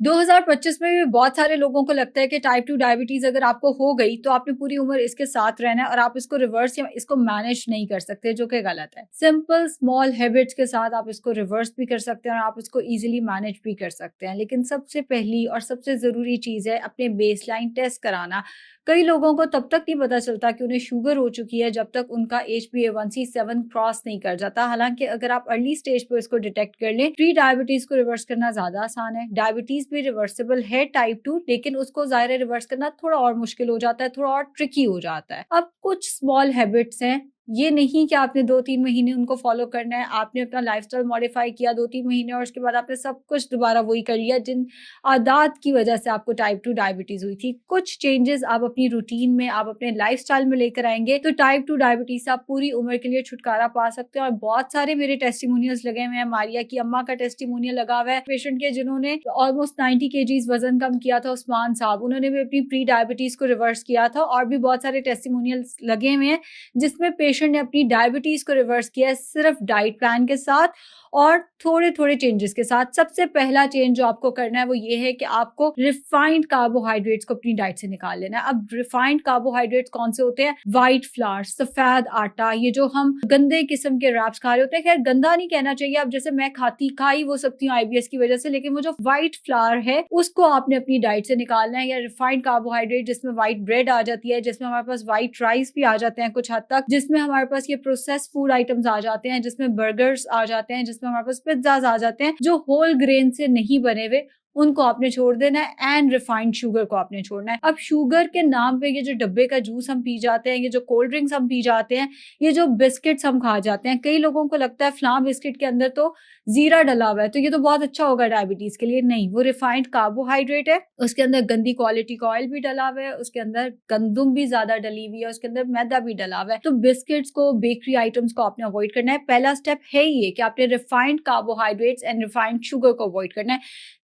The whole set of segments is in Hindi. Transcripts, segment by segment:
2025 में भी बहुत सारे लोगों को लगता है कि टाइप 2 डायबिटीज अगर आपको हो गई तो आपने पूरी उम्र इसके साथ रहना है और आप इसको रिवर्स या इसको मैनेज नहीं कर सकते, जो कि गलत है। सिंपल स्मॉल हैबिट्स के साथ आप इसको रिवर्स भी कर सकते हैं और आप इसको इजीली मैनेज भी कर सकते हैं। लेकिन सबसे पहली और सबसे जरूरी चीज है अपने बेसलाइन टेस्ट कराना। कई लोगों को तब तक नहीं पता चलता कि उन्हें शुगर हो चुकी है जब तक उनका HbA1c 7 क्रॉस नहीं कर जाता। हालांकि अगर आप अर्ली स्टेज पर इसको डिटेक्ट कर लें, प्री डायबिटीज को रिवर्स करना ज्यादा आसान है। डायबिटीज भी रिवर्सिबल है टाइप 2, लेकिन उसको ज़ाहिर रिवर्स करना थोड़ा और मुश्किल हो जाता है, थोड़ा और ट्रिकी हो जाता है। अब कुछ स्मॉल हैबिट्स हैं, ये नहीं कि आपने 2-3 महीने उनको फॉलो करना है। आपने अपना लाइफस्टाइल मॉडिफाई किया 2-3 महीने और उसके बाद आपने सब कुछ दोबारा वही कर लिया जिन आदत की वजह से आपको टाइप 2 डायबिटीज हुई थी। कुछ चेंजेस आप अपनी रूटीन में, आप अपने लाइफस्टाइल में लेकर आएंगे तो टाइप 2 डायबिटीज से आप पूरी उम्र के लिए छुटकारा पा सकते हैं। और बहुत सारे मेरे टेस्टिमोनियल्स लगे हुए हैं। मारिया की अम्मा का टेस्टिमोनियल लगा हुआ है पेशेंट के जिन्होंने ऑलमोस्ट 90 केजीज वजन कम किया था। उस्मान साहब, उन्होंने भी अपनी प्री डायबिटीज को रिवर्स किया था। और भी बहुत सारे टेस्टिमोनियल्स लगे हुए हैं जिसमें पेशेंट ने अपनी डायबिटीज को रिवर्स किया है सिर्फ डाइट प्लान के साथ और थोड़े थोड़े चेंजेस के साथ। सबसे पहला चेंज जो आपको करना है वो ये है कि आपको रिफाइंड कार्बोहाइड्रेट्स को अपनी डाइट से निकाल लेना है। अब रिफाइंड कार्बोहाइड्रेट्स कौन से होते हैं? व्हाइट फ्लावर, सफेद आटा, ये जो हम गंदे किस्म के रैप्स खा रहे होते हैं। खैर गंदा नहीं कहना चाहिए, अब जैसे मैं खा ही वो सकती हूँ IBS की वजह से, लेकिन वो जो व्हाइट फ्लावर है उसको आपने अपनी डाइट से निकालना है। या रिफाइंड कार्बोहाइड्रेट जिसमें व्हाइट ब्रेड आ जाती है, जिसमें हमारे पास व्हाइट राइस भी आ जाते हैं कुछ हद तक, जिसमें हमारे पास ये प्रोसेस फूड आइटम्स आ जाते हैं, जिसमें बर्गर्स आ जाते हैं, जिसमें हमारे पास पिज्जाज आ जाते हैं, जो होल ग्रेन से नहीं बने हुए, उनको आपने छोड़ देना है। एंड रिफाइंड शुगर को आपने छोड़ना है। अब शुगर के नाम पे ये जो डब्बे का जूस हम पी जाते हैं, ये जो कोल्ड ड्रिंक्स हम पी जाते हैं, ये जो बिस्किट्स हम खा जाते हैं, कई लोगों को लगता है फलां बिस्किट के अंदर तो जीरा डला हुआ है तो ये तो बहुत अच्छा होगा डायबिटीज के लिए। नहीं, वो रिफाइंड कार्बोहाइड्रेट है, उसके अंदर गंदी क्वालिटी का ऑयल भी डला हुआ है, उसके अंदर गंदुम भी ज्यादा डली हुई है, उसके अंदर मैदा भी डला हुआ है। तो बिस्किट्स को, बेकरी आइटम्स को आपने अवॉइड करना है। पहला स्टेप है ये कि आपने refined carbohydrates and refined sugar को अवॉइड करना है।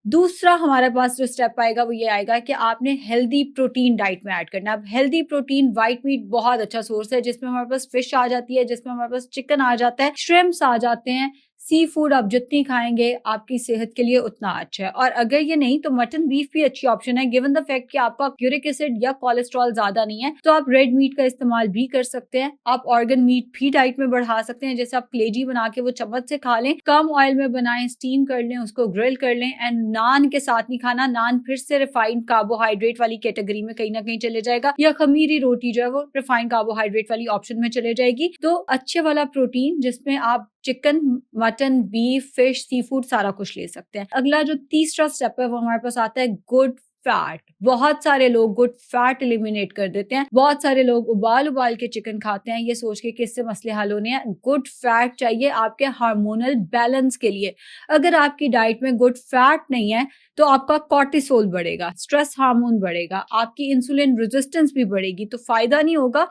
दूसरा हमारे पास जो स्टेप आएगा वो ये आएगा कि आपने हेल्दी प्रोटीन डाइट में ऐड करना है। अब हेल्दी प्रोटीन, व्हाइट मीट बहुत अच्छा सोर्स है, जिसमें हमारे पास फिश आ जाती है, जिसमें हमारे पास चिकन आ जाता है, श्रिम्प्स आ जाते हैं। सी फूड आप जितनी खाएंगे आपकी सेहत के लिए उतना अच्छा है। और अगर ये नहीं तो मटन बीफ भी अच्छी ऑप्शन है, गिवन द फैक्ट कि आपका यूरिक एसिड या कोलेस्ट्रॉल ज्यादा नहीं है। तो आप रेड मीट का इस्तेमाल भी कर सकते हैं। आप ऑर्गन मीट भी डाइट में बढ़ा सकते हैं, जैसे आप कलेजी बना के वो चम्मच से खा लें, कम ऑयल में बनाएं, स्टीम कर लें, उसको ग्रिल कर लें। एंड नान के साथ नहीं खाना, नान फिर से रिफाइंड कार्बोहाइड्रेट वाली कैटेगरी में कहीं ना कहीं चले जाएगा, या खमीरी रोटी जो है वो रिफाइंड कार्बोहाइड्रेट वाली ऑप्शन में चले जाएगी। तो अच्छे वाला प्रोटीन जिसमें आप chicken, mutton, beef, fish, sea food सारा कुछ ले सकते हैं। अगला जो तीसरा स्टेप है वो हमारे पास आता है गुड फैट। बहुत सारे लोग गुड फैट एलिमिनेट कर देते हैं। बहुत सारे लोग उबाल के चिकन खाते हैं ये सोच के कि इससे मसले हल होने हैं। गुड फैट चाहिए आपके हार्मोनल बैलेंस के लिए। अगर आपकी डाइट में गुड फैट नहीं है तो आपका कॉर्टिसोल बढ़ेगा, स्ट्रेस हार्मोन बढ़ेगा, आपकी इंसुलिन रेजिस्टेंस भी बढ़ेगी, तो फायदा नहीं होगा।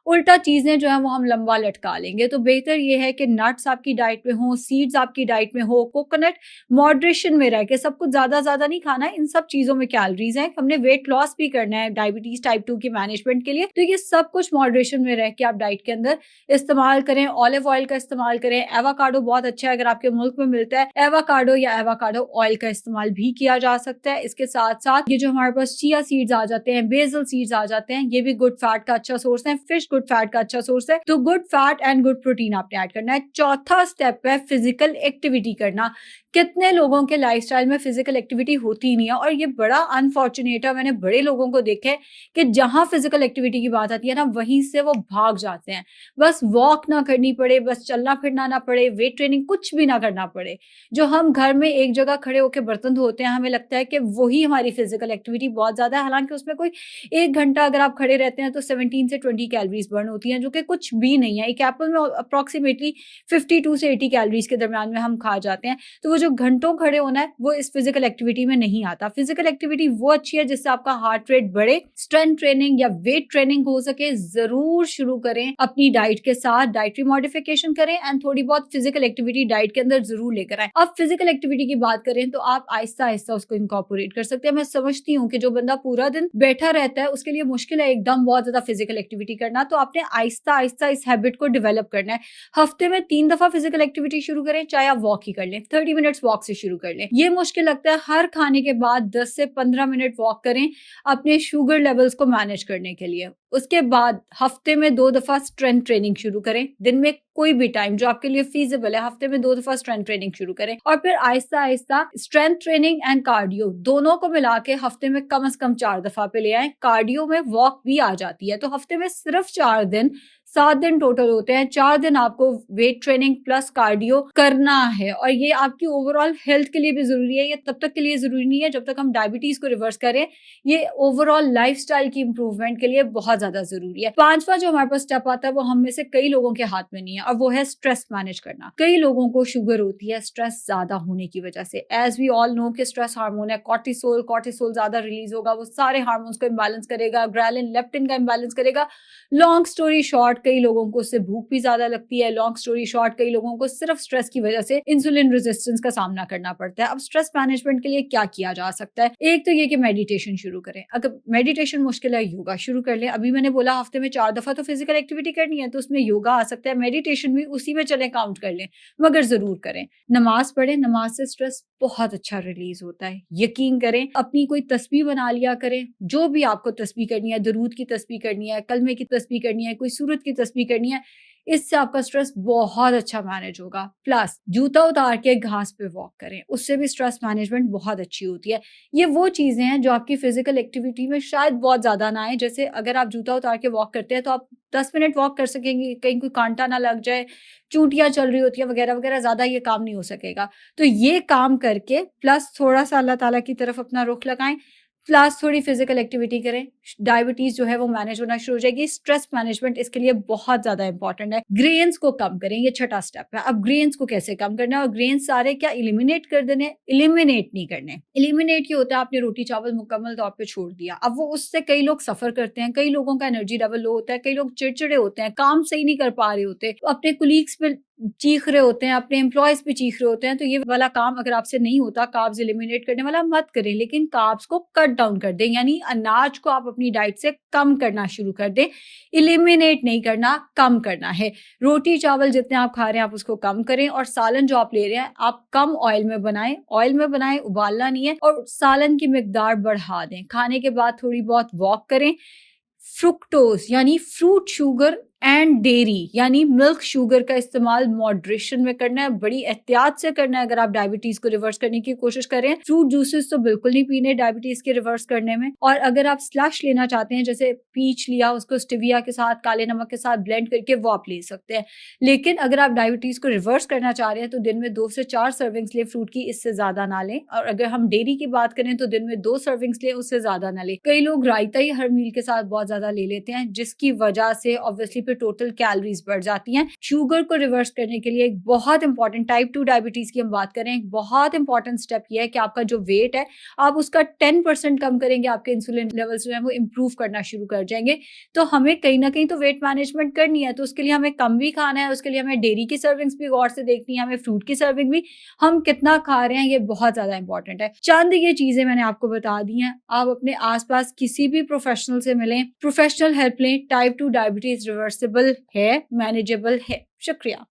उल्टा चीजें जो है वो हम लंबा लटका लेंगे। तो बेहतर ये है कि नट्स आपकी डाइट में हो, सीड्स आपकी डाइट में हो, कोकोनट मॉडरेशन में रह के, सब कुछ ज्यादा नहीं खाना है। इन सब चीजों में कैलोरीज हैं, हमने वेट लॉस भी करना है डायबिटीज टाइप 2 की मैनेजमेंट के लिए। तो ये सब कुछ मॉडरेशन में रह के आप डाइट के अंदर इस्तेमाल करें। ऑलिव ऑयल का इस्तेमाल करें। एवोकाडो बहुत अच्छा है, अगर आपके मुल्क में मिलता है एवोकाडो या एवोकाडो ऑयल का इस्तेमाल भी किया जा सकता है। इसके साथ साथ ये जो हमारे पास चिया सीड्स आ जाते हैं, बेसल सीड्स आ जाते हैं, ये भी गुड फैट का अच्छा सोर्स है। फिश गुड फैट का अच्छा सोर्स है। तो good fat and good protein आपने ऐड करना है। चौथा स्टेप है फिजिकल एक्टिविटी करना। कितने लोगों के लाइफस्टाइल में फिजिकल एक्टिविटी होती नहीं है, और ये बड़ा अनफॉर्चुनेट है। मैंने बड़े लोगों को देखा है कि जहां फिजिकल एक्टिविटी की बात आती है ना, वहीं से वो भाग जाते हैं। बस वॉक ना करनी पड़े, बस चलना फिरना ना पड़े, वेट ट्रेनिंग कुछ भी ना करना पड़े, जो हम घर में एक जगह खड़े होकर बर्तन धोते हैं, हमें लगता है कि वही हमारी फिजिकल एक्टिविटी बहुत ज्यादा है। हालांकि उसमें कोई 1 घंटा अगर आप खड़े रहते हैं तो 17 से 20 कैलोरीज बर्न होती हैं, जो कि कुछ भी नहीं है। एक एप्पल में अप्रोक्सीमेटली 52 से 80 कैलोरीज के दरमियान में हम खा जाते हैं। तो वो जो घंटों खड़े होना है वो इस फिजिकल एक्टिविटी में नहीं आता। फिजिकल एक्टिविटी वो अच्छी है जिससे आपका हार्ट रेट बढ़े, स्ट्रेंथ ट्रेनिंग या वेट ट्रेनिंग हो सके। जरूर शुरू करें अपनी डाइट के साथ, डाइटरी मॉडिफिकेशन करें एंड थोड़ी बहुत फिजिकल एक्टिविटी डाइट के अंदर जरूर लेकर आए। अब फिजिकल एक्टिविटी की बात करें तो आप आहिस्ता आहिस्ता उसको इनकॉर्पोरेट कर सकते हैं। मैं समझती हूँ कि जो बंदा पूरा दिन बैठा रहता है उसके लिए मुश्किल है एकदम बहुत ज्यादा फिजिकल एक्टिविटी करना, तो आपने आहिस्ता आहिस्ता इस हैबिट को डेवलप करना है। हफ्ते में 3 दफा फिजिकल एक्टिविटी शुरू करें, चाहे आप वॉक ही कर लें, 30 मिनट मिनट्स वॉक से शुरू कर लें। ये मुश्किल लगता है, हर खाने के बाद 10 से 15 मिनट वॉक करें अपने शुगर लेवल्स को मैनेज करने के लिए। उसके बाद हफ्ते में 2 दफा स्ट्रेंथ ट्रेनिंग शुरू करें। दिन में कोई भी टाइम जो आपके लिए फीजिबल है, हफ्ते में 2 दफा स्ट्रेंथ ट्रेनिंग शुरू करें और फिर Aahista Aahista strength training and cardio दोनों को मिला के हफ्ते में कम से कम 4 दफा पे ले आए। कार्डियो में वॉक भी आ जाती है, तो हफ्ते में सिर्फ 4 दिन, 7 दिन टोटल होते हैं। 4 दिन आपको वेट ट्रेनिंग प्लस कार्डियो करना है और ये आपकी ओवरऑल हेल्थ के लिए भी जरूरी है। ये तब तक के लिए जरूरी नहीं है जब तक हम डायबिटीज को रिवर्स करें, ये ओवरऑल लाइफस्टाइल की इंप्रूवमेंट के लिए बहुत ज्यादा जरूरी है। पांचवा जो हमारे पास स्टेप आता है वो हम में से कई लोगों के हाथ में नहीं है और वो है स्ट्रेस मैनेज करना। कई लोगों को शुगर होती है स्ट्रेस ज्यादा होने की वजह से। एज वी ऑल नो कि स्ट्रेस हार्मोन है, कॉर्टिसोल, कॉर्टिसोल ज्यादा रिलीज होगा, वो सारे हार्मोन्स को इम्बैलेंस करेगा, ग्रेलिन लेप्टिन का इम्बैलेंस करेगा। लॉन्ग स्टोरी शॉर्ट, कई लोगों को उससे भूख भी ज्यादा लगती है। लॉन्ग स्टोरी शॉर्ट, कई लोगों को सिर्फ स्ट्रेस की वजह से इंसुलिन रेजिस्टेंस का सामना करना पड़ता है। अब स्ट्रेस मैनेजमेंट के लिए क्या किया जा सकता है? एक तो ये कि मेडिटेशन शुरू करें। अगर मेडिटेशन मुश्किल है, योगा शुरू कर लें। अभी मैंने बोला हफ्ते में 4 दफा तो फिजिकल एक्टिविटी करनी है, तो उसमें योगा आ सकता है। मेडिटेशन भी उसी में चले, काउंट कर लें, मगर जरूर करें। नमाज पढ़ें, नमाज से स्ट्रेस बहुत अच्छा रिलीज होता है, यकीन करें। अपनी कोई तस्बीह बना लिया करें, जो भी आपको तस्बीह करनी है, दरूद की तस्बीह करनी है, कलमे की तस्बीह करनी है, कोई सूरत की तस्बीह करनी है, इससे आपका स्ट्रेस बहुत अच्छा मैनेज होगा। प्लस जूता उतार के घास पे वॉक करें, उससे भी स्ट्रेस मैनेजमेंट बहुत अच्छी होती है। ये वो चीजें हैं जो आपकी फिजिकल एक्टिविटी में शायद बहुत ज्यादा ना आए। जैसे अगर आप जूता उतार के वॉक करते हैं तो आप 10 मिनट वॉक कर सकेंगे, कहीं कोई कांटा ना लग जाए, चूंटियां चल रही होती है वगैरह वगैरह, ज्यादा ये काम नहीं हो सकेगा। तो ये काम करके प्लस थोड़ा सा अल्लाह ताला की तरफ अपना रुख लगाएं, प्लस थोड़ी फिजिकल एक्टिविटी करें, डायबिटीज जो है वो मैनेज होना शुरू हो जाएगी। स्ट्रेस मैनेजमेंट इसके लिए बहुत ज्यादा इंपॉर्टेंट है। ग्रेन्स को कम करें, ये छठा स्टेप है। अब ग्रेन्स को कैसे कम करना है? और ग्रेन्स सारे क्या इलिमिनेट कर देने? इलिमिनेट नहीं करने। इलिमिनेट ये होता है आपने रोटी चावल मुकम्मल तौर पे छोड़ दिया। अब वो उससे कई लोग सफर करते हैं, कई लोगों का एनर्जी लेवल लो होता है, कई लोग चिड़चिड़े होते हैं, काम सही नहीं कर पा रहे होते, तो अपने कुलीग्स पे चीख रहे होते हैं, अपने एम्प्लॉयज पे चीख रहे होते हैं। तो ये वाला काम अगर आपसे नहीं होता, कार्ब्स एलिमिनेट करने वाला, मत करें, लेकिन कार्ब्स को कट डाउन कर दें, यानी अनाज को आप अपनी डाइट से कम करना शुरू कर दें। एलिमिनेट नहीं करना, कम करना है। रोटी चावल जितने आप खा रहे हैं आप उसको कम करें और सालन जो आप ले रहे हैं आप कम ऑयल में बनाएं। ऑयल में बनाएं, उबालना नहीं है, और सालन की मिकदार बढ़ा दें। खाने के बाद थोड़ी बहुत वॉक करें। फ्रुक्टोज यानी फ्रूट शुगर एंड डेयरी यानी मिल्क शुगर का इस्तेमाल मॉडरेशन में करना है, बड़ी एहतियात से करना है अगर आप डायबिटीज को रिवर्स करने की कोशिश करें। फ्रूट जूसेस तो बिल्कुल नहीं पीने डायबिटीज के रिवर्स करने में। और अगर आप स्लश लेना चाहते हैं, जैसे पीच लिया, उसको स्टिविया के साथ, काले नमक के साथ ब्लेंड करके वो आप ले सकते हैं। लेकिन अगर आप डायबिटीज को रिवर्स करना चाह रहे हैं तो दिन में 2 से 4 सर्विंग्स ले फ्रूट की, इससे ज्यादा ना लें। और अगर हम डेयरी की बात करें तो दिन में 2 सर्विंग्स ले, उससे ज्यादा ना लें। कई लोग रायता ही हर मील के साथ बहुत ज्यादा ले लेते हैं, जिसकी वजह से ऑब्वियसली पे टोटल कैलोरीज बढ़ जाती हैं। शुगर को रिवर्स करने के लिए एक बहुत इंपॉर्टेंट, टाइप 2 डायबिटीज की हम बात करें, एक बहुत इंपॉर्टेंट स्टेप ये है कि आपका जो वेट है आप उसका 10% कम करेंगे, आपके इंसुलिन लेवल्स जो है वो इंप्रूव करना शुरू कर जाएंगे। तो हमें कहीं ना कहीं तो वेट मैनेजमेंट करनी है, तो उसके लिए हमें कम भी खाना है, उसके लिए हमें डेयरी की सर्विंग्स भी गौर से देखनी है, हमें फ्रूट की सर्विंग भी, हम कितना खा रहे हैं ये बहुत ज्यादा इंपॉर्टेंट है। चंद ये चीजें मैंने आपको बता दी हैं। आप अपने आसपास किसी भी प्रोफेशनल से मिलें, प्रोफेशनल हेल्प लें। टाइप 2 डायबिटीज रिवर्सिबल है, मैनेजेबल है। शुक्रिया।